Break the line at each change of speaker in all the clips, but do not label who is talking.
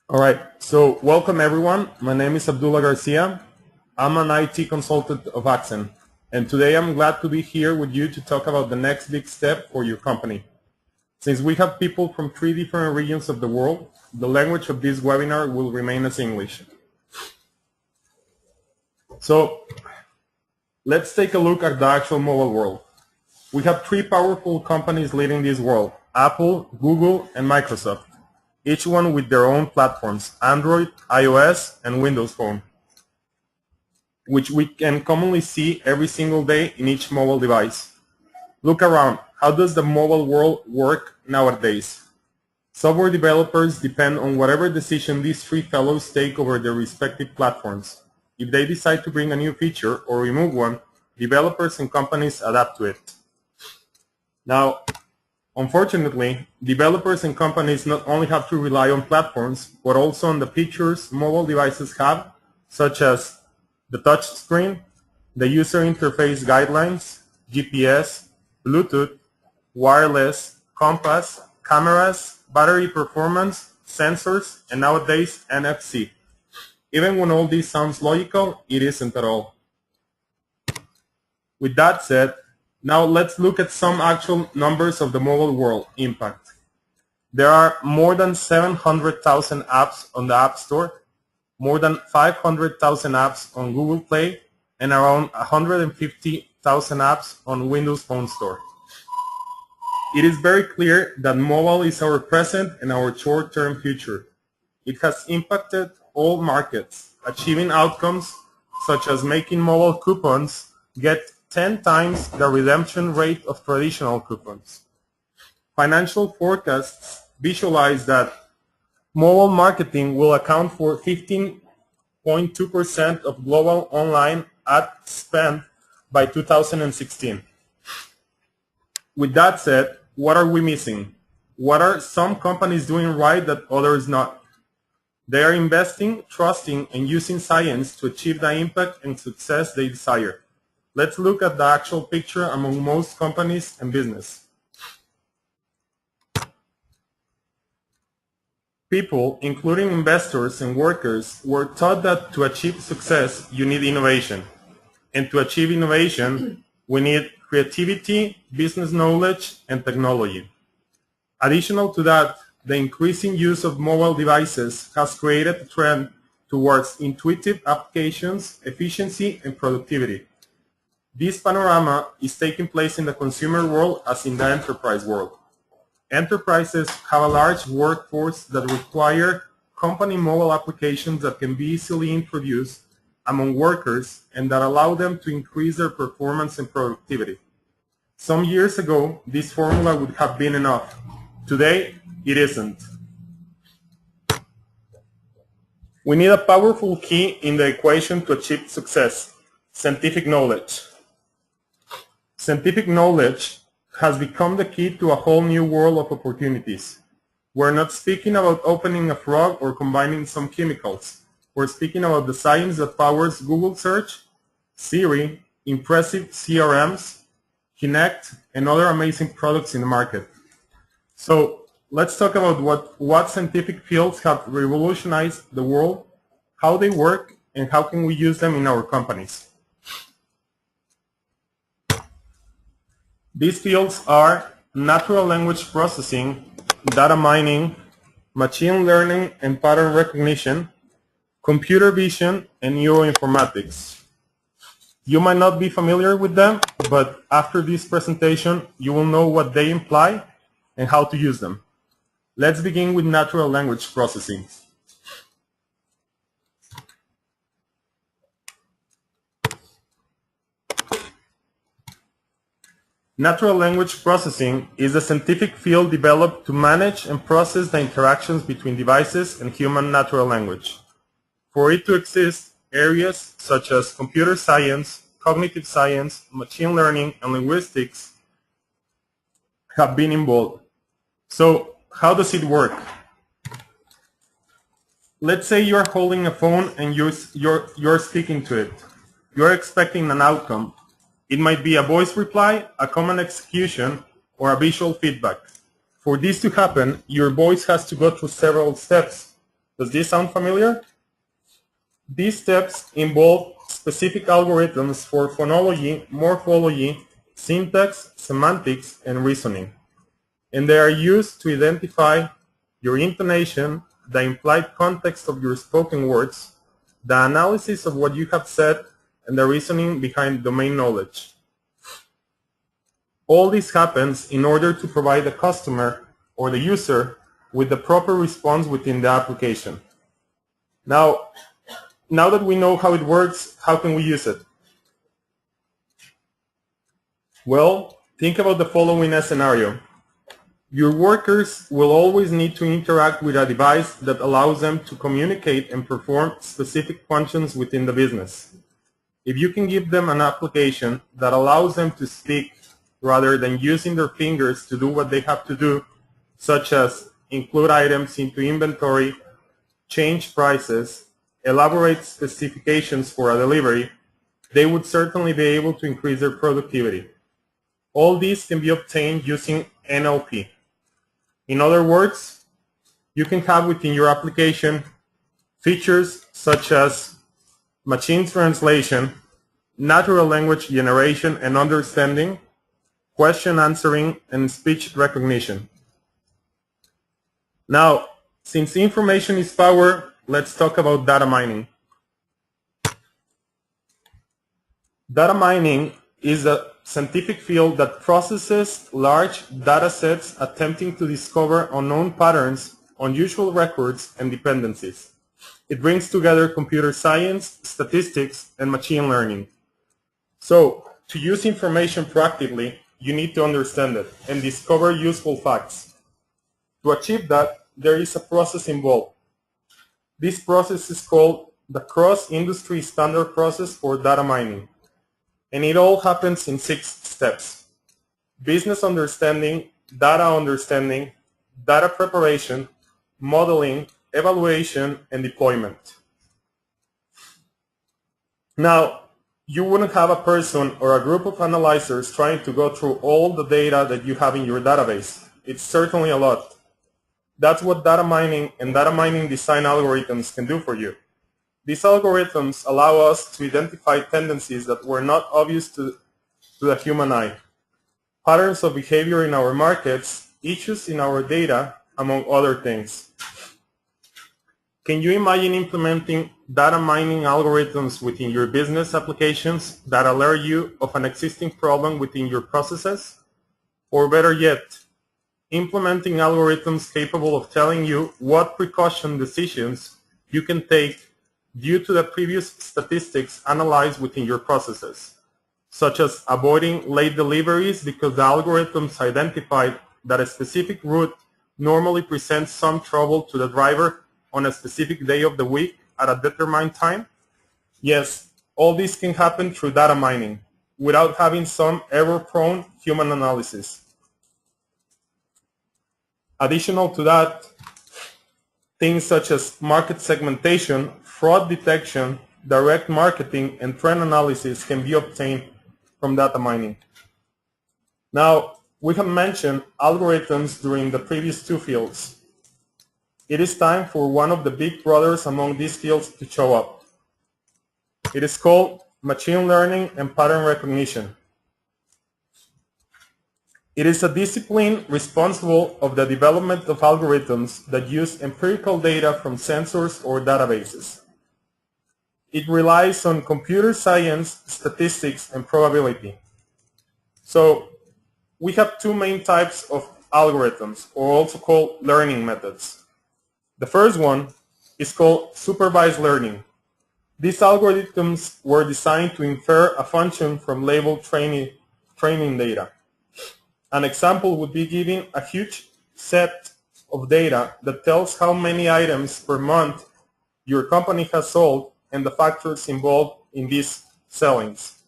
All right, so welcome everyone. My name is Abdullah Garcia. I'm an IT consultant of AXEN, and today I'm glad to be here with you to talk about the next big step for your company. Since we have people from 3 different regions of the world, the language of this webinar will remain as English. So let's take a look at the actual mobile world. We have 3 powerful companies leading this world: Apple, Google, and Microsoft, each one with their own platforms: Android, iOS, and Windows Phone, which we can commonly see every single day in each mobile device. Look around. How does the mobile world work nowadays? Software developers depend on whatever decision these 3 fellows take over their respective platforms. If they decide to bring a new feature or remove one, developers and companies adapt to it. Now, unfortunately, developers and companies not only have to rely on platforms, but also on the features mobile devices have, such as the touch screen, the user interface guidelines, GPS, Bluetooth, wireless, compass, cameras, battery performance, sensors, and nowadays NFC. Even when all this sounds logical, it isn't at all. With that said, now let's look at some actual numbers of the mobile world impact. There are more than 700,000 apps on the App Store, more than 500,000 apps on Google Play, and around 150,000 apps on Windows Phone Store. It is very clear that mobile is our present and our short-term future. It has impacted all markets, achieving outcomes such as making mobile coupons get 10 times the redemption rate of traditional coupons. Financial forecasts visualize that mobile marketing will account for 15.2% of global online ad spend by 2016. With that said, what are we missing? What are some companies doing right that others not? They are investing, trusting, and using science to achieve the impact and success they desire. Let's look at the actual picture among most companies and business. People, including investors and workers, were taught that to achieve success, you need innovation. And to achieve innovation, we need creativity, business knowledge, and technology. Additional to that, the increasing use of mobile devices has created a trend towards intuitive applications, efficiency, and productivity. This panorama is taking place in the consumer world as in the enterprise world. Enterprises have a large workforce that require company mobile applications that can be easily introduced among workers and that allow them to increase their performance and productivity. Some years ago, this formula would have been enough. Today, it isn't. We need a powerful key in the equation to achieve success: scientific knowledge. Scientific knowledge has become the key to a whole new world of opportunities. We're not speaking about opening a frog or combining some chemicals. We're speaking about the science that powers Google Search, Siri, impressive CRMs, Kinect, and other amazing products in the market. So let's talk about what scientific fields have revolutionized the world, how they work, and how can we use them in our companies. These fields are natural language processing, data mining, machine learning and pattern recognition, computer vision, and neuroinformatics. You might not be familiar with them, but after this presentation, you will know what they imply and how to use them. Let's begin with natural language processing. Natural language processing is a scientific field developed to manage and process the interactions between devices and human natural language. For it to exist, areas such as computer science, cognitive science, machine learning, and linguistics have been involved. So, how does it work? Let's say you're holding a phone and you're speaking to it. You're expecting an outcome. It might be a voice reply, a command execution, or a visual feedback. For this to happen, your voice has to go through several steps. Does this sound familiar? These steps involve specific algorithms for phonology, morphology, syntax, semantics, and reasoning. And they are used to identify your intonation, the implied context of your spoken words, the analysis of what you have said, and the reasoning behind domain knowledge. All this happens in order to provide the customer or the user with the proper response within the application. Now that we know how it works, how can we use it? Well, think about the following scenario. Your workers will always need to interact with a device that allows them to communicate and perform specific functions within the business. If you can give them an application that allows them to speak rather than using their fingers to do what they have to do, such as include items into inventory, change prices, elaborate specifications for a delivery, they would certainly be able to increase their productivity. All these can be obtained using NLP. In other words, you can have within your application features such as machine translation, natural language generation and understanding, question answering, and speech recognition. Now, since information is power, let's talk about data mining. Data mining is a scientific field that processes large data sets attempting to discover unknown patterns, unusual records, and dependencies. It brings together computer science, statistics, and machine learning. So, to use information proactively, you need to understand it and discover useful facts. To achieve that, there is a process involved. This process is called the cross-industry standard process for data mining. And it all happens in 6 steps: business understanding, data preparation, modeling, evaluation, and deployment. Now, you wouldn't have a person or a group of analyzers trying to go through all the data that you have in your database. It's certainly a lot. That's what data mining and data mining design algorithms can do for you. These algorithms allow us to identify tendencies that were not obvious to the human eye, patterns of behavior in our markets, issues in our data, among other things. Can you imagine implementing data mining algorithms within your business applications that alert you of an existing problem within your processes? Or better yet, implementing algorithms capable of telling you what precaution decisions you can take due to the previous statistics analyzed within your processes, such as avoiding late deliveries because the algorithms identified that a specific route normally presents some trouble to the driver on a specific day of the week at a determined time? Yes, all this can happen through data mining without having some error-prone human analysis. Additional to that, things such as market segmentation, fraud detection, direct marketing, and trend analysis can be obtained from data mining. Now, we have mentioned algorithms during the previous 2 fields. It is time for one of the big brothers among these fields to show up. It is called machine learning and pattern recognition. It is a discipline responsible of the development of algorithms that use empirical data from sensors or databases. It relies on computer science, statistics, and probability. So we have 2 main types of algorithms, or also called learning methods. The first one is called supervised learning. These algorithms were designed to infer a function from labeled training data. An example would be giving a huge set of data that tells how many items per month your company has sold and the factors involved in these sellings.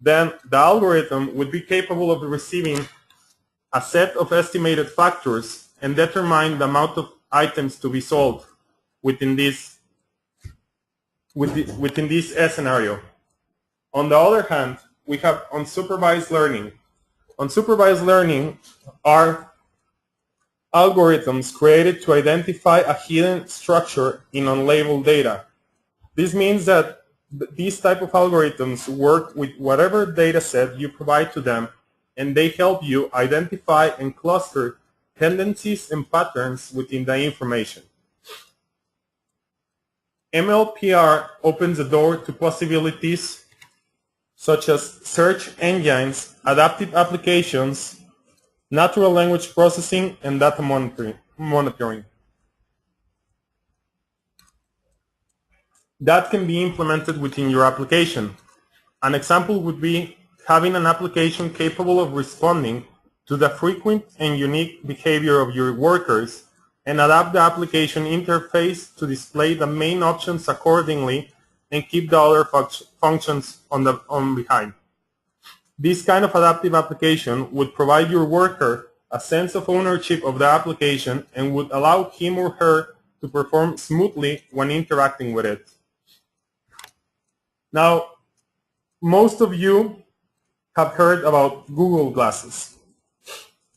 Then the algorithm would be capable of receiving a set of estimated factors and determine the amount of items to be sold within this scenario. On the other hand, we have unsupervised learning. Unsupervised learning are algorithms created to identify a hidden structure in unlabeled data. This means that these type of algorithms work with whatever data set you provide to them, and they help you identify and cluster tendencies and patterns within the information. MLPR opens the door to possibilities such as search engines, adaptive applications, natural language processing, and data monitoring. That can be implemented within your application. An example would be having an application capable of responding to the frequent and unique behavior of your workers and adapt the application interface to display the main options accordingly and keep the other functions on behind. This kind of adaptive application would provide your worker a sense of ownership of the application and would allow him or her to perform smoothly when interacting with it. Now, most of you have heard about Google Glasses.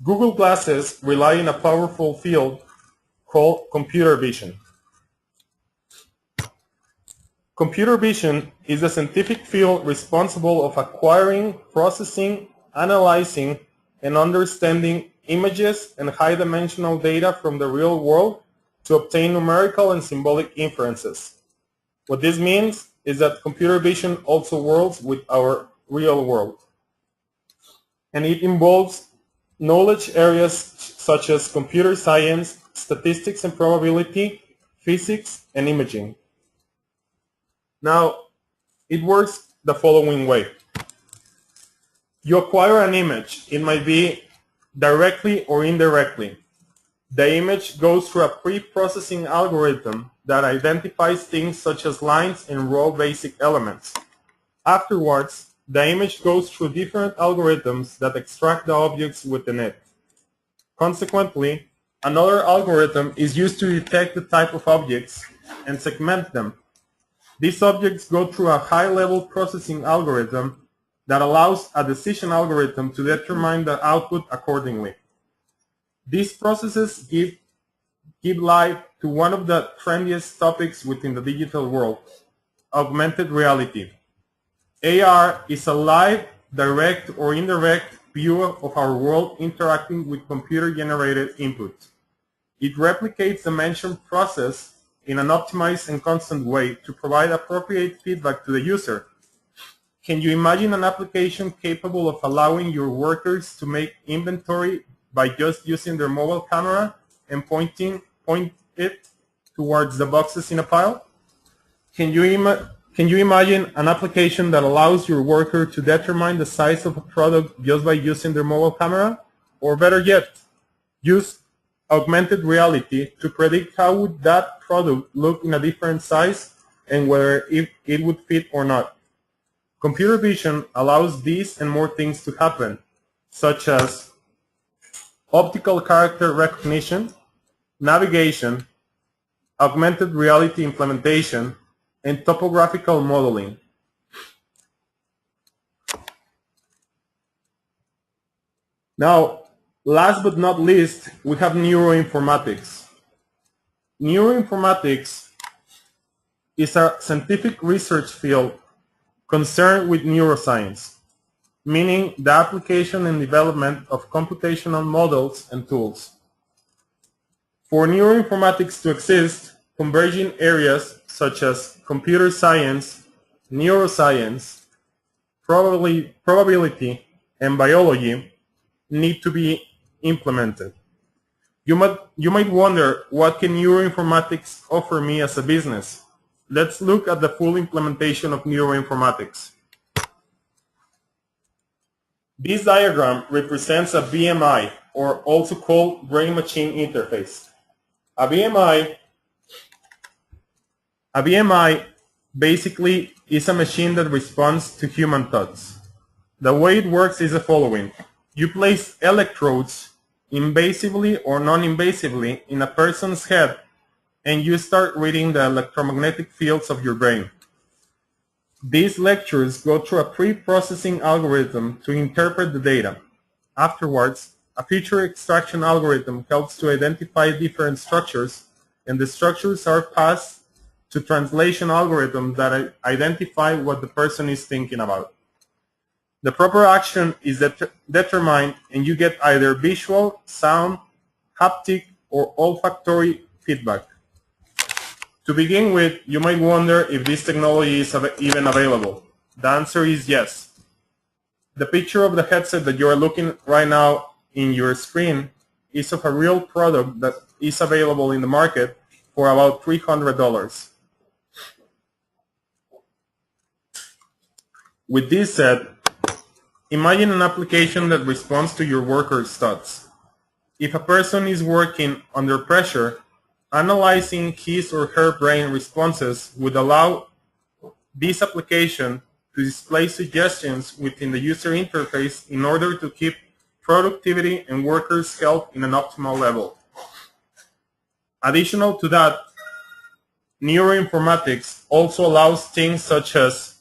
Google Glasses rely on a powerful field called computer vision. Computer vision is a scientific field responsible of acquiring, processing, analyzing, and understanding images and high-dimensional data from the real world to obtain numerical and symbolic inferences. What this means is that computer vision also works with our real world. And it involves knowledge areas such as computer science, statistics and probability, physics, and imaging. Now, it works the following way. You acquire an image. It might be directly or indirectly. The image goes through a pre-processing algorithm that identifies things such as lines and raw basic elements. Afterwards, the image goes through different algorithms that extract the objects within it. Consequently, another algorithm is used to detect the type of objects and segment them. These objects go through a high-level processing algorithm that allows a decision algorithm to determine the output accordingly. These processes give life to one of the trendiest topics within the digital world, augmented reality. AR is a live, direct or indirect view of our world interacting with computer-generated input. It replicates the mentioned process in an optimized and constant way to provide appropriate feedback to the user. Can you imagine an application capable of allowing your workers to make inventory by just using their mobile camera and point it towards the boxes in a pile? Can you imagine an application that allows your worker to determine the size of a product just by using their mobile camera? Or better yet, use augmented reality to predict how would that product look in a different size and whether it would fit or not. Computer vision allows these and more things to happen, such as optical character recognition, navigation, augmented reality implementation, and topographical modeling. Now, last but not least, we have neuroinformatics. Neuroinformatics is a scientific research field concerned with neuroscience, meaning the application and development of computational models and tools. For neuroinformatics to exist, converging areas such as computer science, neuroscience, probability, and biology need to be implemented. You might wonder, what can neuroinformatics offer me as a business? Let's look at the full implementation of neuroinformatics. This diagram represents a BMI, or also called brain-machine interface. A BMI basically is a machine that responds to human thoughts. The way it works is the following. You place electrodes invasively or non-invasively in a person's head, and you start reading the electromagnetic fields of your brain. These lectures go through a pre-processing algorithm to interpret the data. Afterwards, A feature extraction algorithm helps to identify different structures, and the structures are passed to translation algorithms that identify what the person is thinking about. The proper action is determined, and you get either visual, sound, haptic, or olfactory feedback. To begin with, you might wonder if this technology is even available. The answer is yes. The picture of the headset that you are looking right now in your screen is of a real product that is available in the market for about $300. With this said, imagine an application that responds to your worker's thoughts. If a person is working under pressure, analyzing his or her brain responses would allow this application to display suggestions within the user interface in order to keep productivity and workers' health in an optimal level. Additional to that, neuroinformatics also allows things such as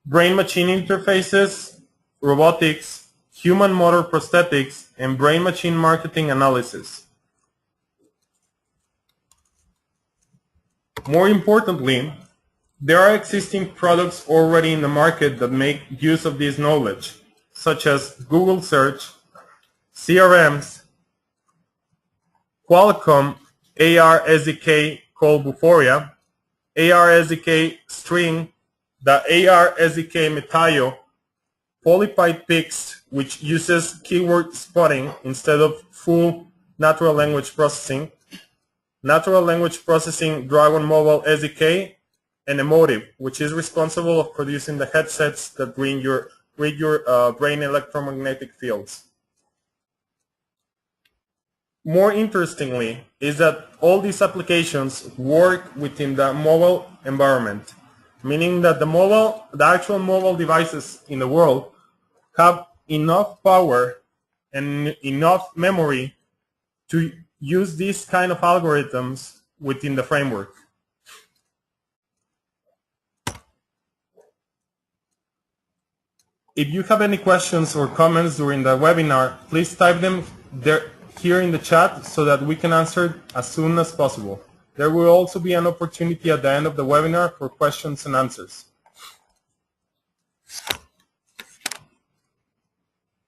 brain-machine interfaces, robotics, human motor prosthetics, and brain-machine marketing analysis. More importantly, there are existing products already in the market that make use of this knowledge, such as Google Search, CRMs, Qualcomm AR SDK called Buforia, AR SDK String, the AR SDK Metaio, Polypipe Pix, which uses keyword spotting instead of full natural language processing, natural language processing Dragon Mobile SDK, and Emotive, which is responsible for producing the headsets that read your brain electromagnetic fields. More interestingly is that all these applications work within the mobile environment, meaning that the actual mobile devices in the world have enough power and enough memory to use these kind of algorithms within the framework. If you have any questions or comments during the webinar, please type them here in the chat so that we can answer as soon as possible. There will also be an opportunity at the end of the webinar for questions and answers.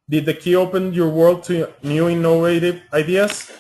Did the key open your world to new innovative ideas?